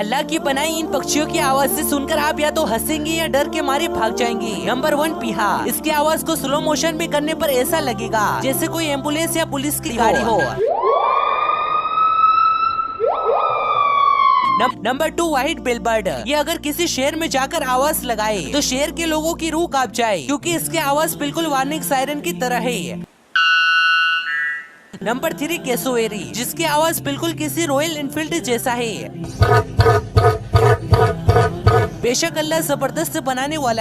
अल्लाह की बनाई इन पक्षियों की आवाज से सुनकर आप या तो हंसेंगे या डर के मारे भाग जाएंगे। नंबर 1 पीहा। इसकी आवाज को स्लो मोशन में करने पर ऐसा लगेगा जैसे कोई एम्बुलेंस या पुलिस की गाड़ी हो। Number 2 white billboard. ये अगर किसी शहर में जाकर आवाज लगाए तो शहर के लोगों की रूह कांप जाए, क्योंकि इसकी आवाज बिल्कुल वार्निंग सायरन की तरह है। नंबर 3 कैसोवेरी, जिसकी आवाज बिल्कुल किसी रॉयल एनफील्ड जैसा है। बेशक अल्लाह जबरदस्त बनाने वाला है।